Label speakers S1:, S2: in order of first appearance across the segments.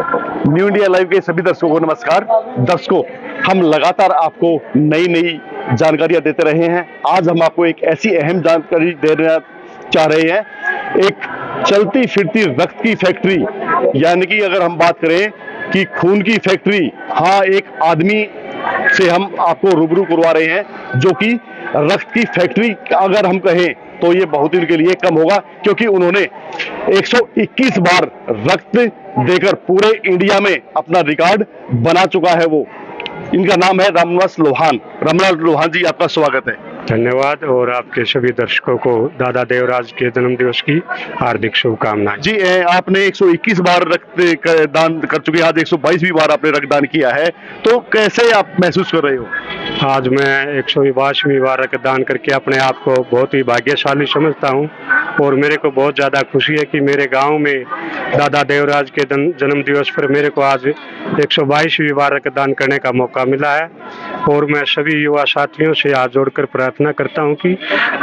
S1: New India live के सभी दर्शकों को नमस्कार। दर्शकों, हम लगातार आपको नई नई जानकारियां देते रहे हैं। आज हम आपको एक ऐसी अहम जानकारी देना चाह रहे हैं, एक चलती फिरती रक्त की फैक्ट्री, यानी कि अगर हम बात करें कि खून की फैक्ट्री, हाँ, एक आदमी से हम आपको रूबरू करवा रहे हैं जो कि रक्त की फैक्ट्री अगर हम कहें तो ये बहुत ही उनके लिए कम होगा, क्योंकि उन्होंने 121 बार रक्त देकर पूरे इंडिया में अपना रिकॉर्ड बना चुका है। वो, इनका नाम है रामनिवास लोहान। रामनिवास लोहान जी, आपका स्वागत है।
S2: धन्यवाद, और आपके सभी दर्शकों को दादा देवराज के जन्म दिवस की हार्दिक शुभकामनाएं।
S1: जी, आपने 121 बार रक्त दान कर चुके हैं, आज 122वीं बार आपने रक्तदान किया है, तो कैसे आप महसूस कर रहे हो?
S2: आज मैं 122वीं बार रक्तदान करके अपने आप को बहुत ही भाग्यशाली समझता हूं, और मेरे को बहुत ज़्यादा खुशी है कि मेरे गांव में दादा देवराज के जन्म दिवस पर मेरे को आज 122वीं बार रक्तदान करने का मौका मिला है। और मैं सभी युवा साथियों से हाथ जोड़कर प्रार्थना करता हूं कि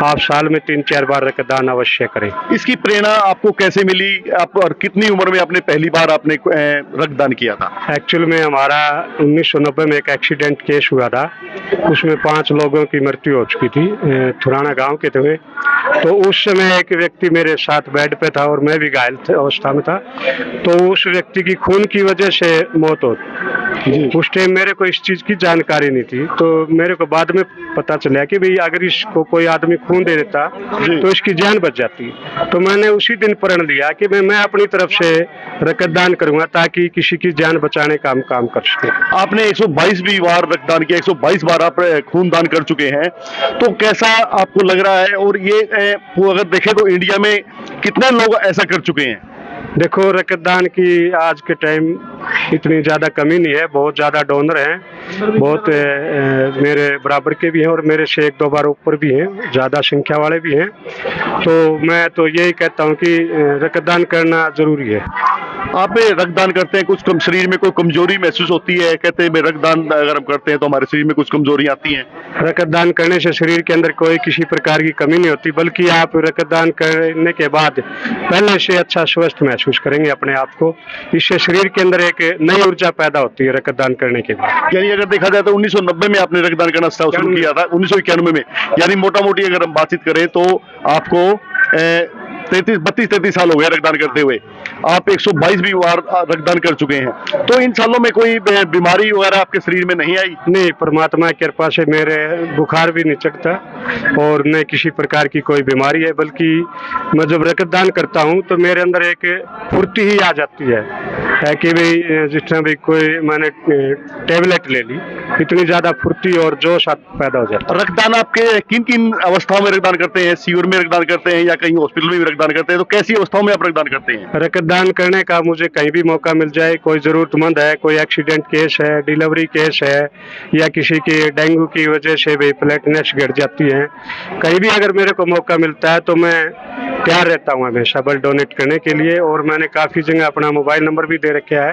S2: आप साल में 3-4 बार रक्तदान अवश्य करें।
S1: इसकी प्रेरणा आपको कैसे मिली? आप और कितनी उम्र में आपने पहली बार आपने रक्तदान किया था?
S2: एक्चुअल में हमारा 1990 में एक एक्सीडेंट केस हुआ था, उसमें 5 लोगों की मृत्यु हो चुकी थी, थुराना गांव के थे। तो उस समय एक व्यक्ति मेरे साथ बेड पे था और मैं भी घायल अवस्था में था, तो उस व्यक्ति की खून की वजह से मौत हो। उस टाइम मेरे को इस चीज की जानकारी नहीं थी, तो मेरे को बाद में पता चला कि भाई अगर इसको कोई आदमी खून दे देता तो इसकी जान बच जाती। तो मैंने उसी दिन प्रण लिया कि मैं अपनी तरफ से रक्तदान करूंगा ताकि किसी की जान बचाने का काम कर सके।
S1: आपने 122वीं बार रक्तदान किया, 122 बार आप खून दान कर चुके हैं, तो कैसा आपको लग रहा है? और ये अगर देखें तो इंडिया में कितने लोग ऐसा कर चुके हैं?
S2: देखो, रक्तदान की आज के टाइम इतनी ज़्यादा कमी नहीं है, बहुत ज़्यादा डोनर हैं, बहुत मेरे बराबर के भी हैं और मेरे से 1-2 बार ऊपर भी हैं, ज़्यादा संख्या वाले भी हैं। तो मैं तो यही कहता हूं कि रक्तदान करना ज़रूरी है।
S1: आप रक्तदान करते हैं, कुछ कम शरीर में कोई कमजोरी महसूस होती है? कहते हैं रक्तदान अगर हम करते हैं तो हमारे शरीर में कुछ कमजोरी आती हैं?
S2: रक्तदान करने से शरीर के अंदर कोई किसी प्रकार की कमी नहीं होती, बल्कि आप रक्तदान करने के बाद पहले से अच्छा स्वस्थ महसूस करेंगे अपने आप को। इससे शरीर के अंदर एक नई ऊर्जा पैदा होती है रक्तदान करने के बाद।
S1: यानी अगर देखा जाए तो 1990 में आपने रक्तदान करना शुरू किया था, 1991 में, यानी मोटा मोटी अगर हम बातचीत करें तो आपको 32-33 साल हो गए रक्तदान करते हुए। आप 122वीं बार रक्तदान कर चुके हैं, तो इन सालों में कोई बीमारी वगैरह आपके शरीर में नहीं आई?
S2: नहीं, परमात्मा की कृपा से मेरे बुखार भी नहीं चढ़ता और न किसी प्रकार की कोई बीमारी है, बल्कि मैं जब रक्तदान करता हूं तो मेरे अंदर एक फुर्ती ही आ जाती है कि भाई जिस तरह भी कोई मैंने टेबलेट ले ली, इतनी ज्यादा फुर्ती और जोश पैदा हो जाता है।
S1: रक्तदान आपके किन किन अवस्थाओं में रक्तदान करते हैं? शिविर में रक्तदान करते हैं या कहीं हॉस्पिटल में भी रक्तदान करते हैं? तो कैसी अवस्थाओं में आप रक्तदान करते हैं?
S2: रक्तदान करने का मुझे कहीं भी मौका मिल जाए, कोई जरूरतमंद है, कोई एक्सीडेंट केस है, डिलीवरी केस है, या किसी की डेंगू की वजह से भी प्लेटलेट्स गिर जाती हैं, कहीं भी अगर मेरे को मौका मिलता है तो मैं तैयार रहता हूँ हमेशा ब्लड डोनेट करने के लिए। और मैंने काफ़ी जगह अपना मोबाइल नंबर भी दे रखा है।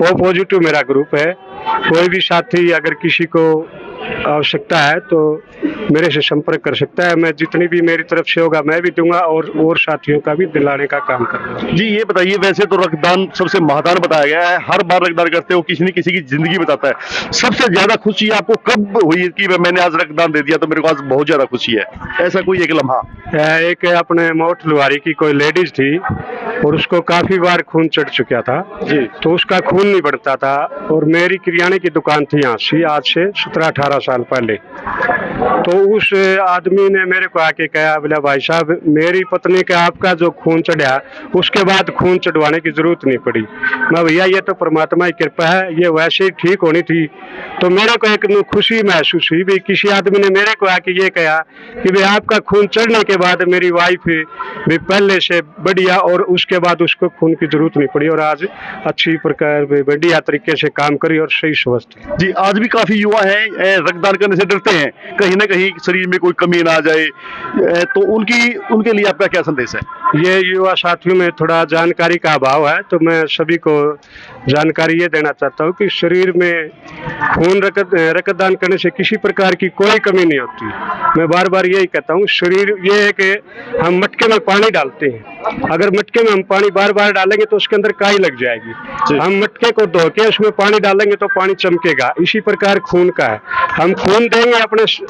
S2: ओ पॉजिटिव मेरा ग्रुप है, कोई भी साथी अगर किसी को आवश्यकता है तो मेरे से संपर्क कर सकता है। मैं जितनी भी मेरी तरफ से होगा मैं भी दूंगा और साथियों का भी दिलाने का काम करूंगा।
S1: जी, ये बताइए, वैसे तो रक्तदान सबसे महादान बताया गया है, हर बार रक्तदान करते हो किसी न किसी की जिंदगी बताता है। सबसे ज्यादा खुशी आपको कब हुई कि मैंने आज रक्तदान दे दिया तो मेरे को आज बहुत ज्यादा खुशी है? ऐसा कोई एक लम्हा?
S2: एक अपने मोट लुहारी की कोई लेडीज थी और उसको काफी बार खून चढ़ चुका था जी, तो उसका खून नहीं बढ़ता था, और मेरी किराने की दुकान थी यहाँ से आज से 17-18 साल पहले। तो उस आदमी ने मेरे को आके कहा, बोला भाई साहब, मेरी पत्नी का आपका जो खून चढ़ा उसके बाद खून चढ़वाने की जरूरत नहीं पड़ी। मैं, भैया ये तो परमात्मा की कृपा है, ये वैसे ही ठीक होनी थी। तो मेरे को एक खुशी महसूस हुई भी, किसी आदमी ने मेरे को आके ये कहा कि भाई आपका खून चढ़ने के बाद मेरी वाइफ भी पहले से बढ़िया, और उसके बाद उसको खून की जरूरत नहीं पड़ी, और आज अच्छी प्रकार बढ़िया तरीके से काम करी और सही स्वस्थ।
S1: जी, आज भी काफी युवा हैं रक्तदान करने से डरते हैं, कहीं ना कहीं शरीर में कोई कमी ना आ जाए, तो उनके लिए आपका क्या संदेश है?
S2: ये युवा साथियों में थोड़ा जानकारी का अभाव है, तो मैं सभी को जानकारी ये देना चाहता हूँ कि शरीर में खून रक्तदान करने से किसी प्रकार की कोई कमी नहीं होती। मैं बार बार यही कहता हूँ, शरीर ये है कि हम मटके में पानी डालते हैं, अगर मटके में हम पानी बार बार डालेंगे तो उसके अंदर काई लग जाएगी। हम मटके को धो के उसमें पानी डालेंगे तो पानी चमकेगा। इसी प्रकार खून का है, हम खून देंगे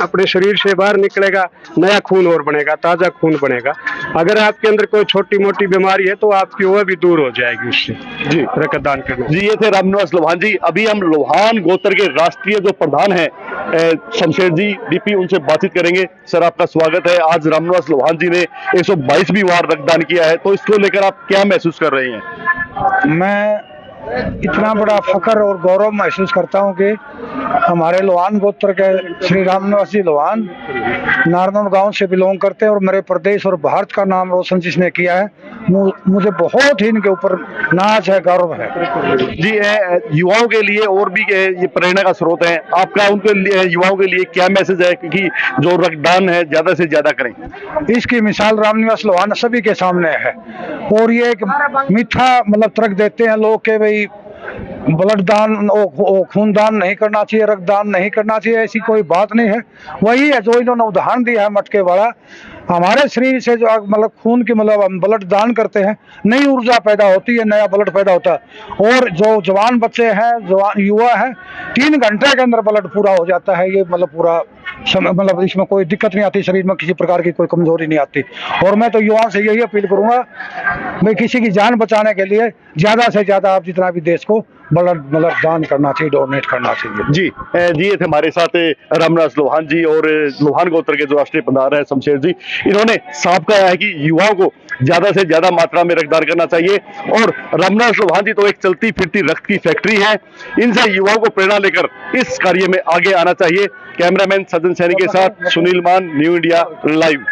S2: अपने शरीर से बाहर निकलेगा नया खून और बनेगा, ताजा खून बनेगा। अगर आपके अंदर कोई छोटी मोटी बीमारी है तो आपकी वह भी दूर हो जाएगी उससे जी रक्तदान करने।
S1: जी, ये थे रामनिवास लोहान जी। अभी हम लोहान गोत्र के राष्ट्रीय जो प्रधान हैं शमशेर जी डीपी, उनसे बातचीत करेंगे। सर, आपका स्वागत है। आज रामनिवास लोहान जी ने 122वीं बार रक्तदान किया है, तो इसको लेकर आप क्या महसूस कर रहे हैं?
S3: मैं इतना बड़ा फख्र और गौरव महसूस करता हूं कि हमारे लोहान गोत्र के श्री रामनिवास जी लोहान नारनौल गांव से बिलोंग करते हैं और मेरे प्रदेश और भारत का नाम रोशन जिसने किया है, मुझे बहुत ही इनके ऊपर नाज है, गर्व है
S1: जी। युवाओं के लिए और भी ये प्रेरणा का स्रोत है आपका, उनके लिए युवाओं के लिए क्या मैसेज है कि जो रक्तदान है ज्यादा से ज्यादा करें?
S3: इसकी मिसाल रामनिवास लोहान सभी के सामने है और ये एक मीठा मतलब तर्क देते हैं लोग के भाई ब्लड दान खून दान नहीं करना चाहिए, रक्तदान नहीं करना चाहिए, ऐसी कोई बात नहीं है। वही है जो इन्होंने उदाहरण दिया है मटके वाला। हमारे शरीर से जो मतलब खून की मतलब हम ब्लड दान करते हैं, नई ऊर्जा पैदा होती है, नया ब्लड पैदा होता है और जो जवान बच्चे हैं, जवान युवा है, 3 घंटे के अंदर ब्लड पूरा हो जाता है। ये मतलब पूरा मतलब इसमें कोई दिक्कत नहीं आती, शरीर में किसी प्रकार की कोई कमजोरी नहीं आती। और मैं तो युवाओं से यही अपील करूंगा, मैं किसी की जान बचाने के लिए ज्यादा से ज्यादा आप जितना भी देश को ब्लड दान करना चाहिए, डोनेट करना चाहिए।
S1: जी जी, ये थे हमारे साथ रामनिवास लोहान जी और लोहान गोत्र के जो राष्ट्रीय प्रधान है शमशेर जी। इन्होंने साफ कहा है कि युवाओं को ज्यादा से ज्यादा मात्रा में रक्तदान करना चाहिए और रामनिवास लोहान जी तो एक चलती फिरती रक्त की फैक्ट्री है। इनसे युवाओं को प्रेरणा लेकर इस कार्य में आगे आना चाहिए। कैमरामैन सज्जन सैनी के साथ सुनील मान, न्यू इंडिया लाइव।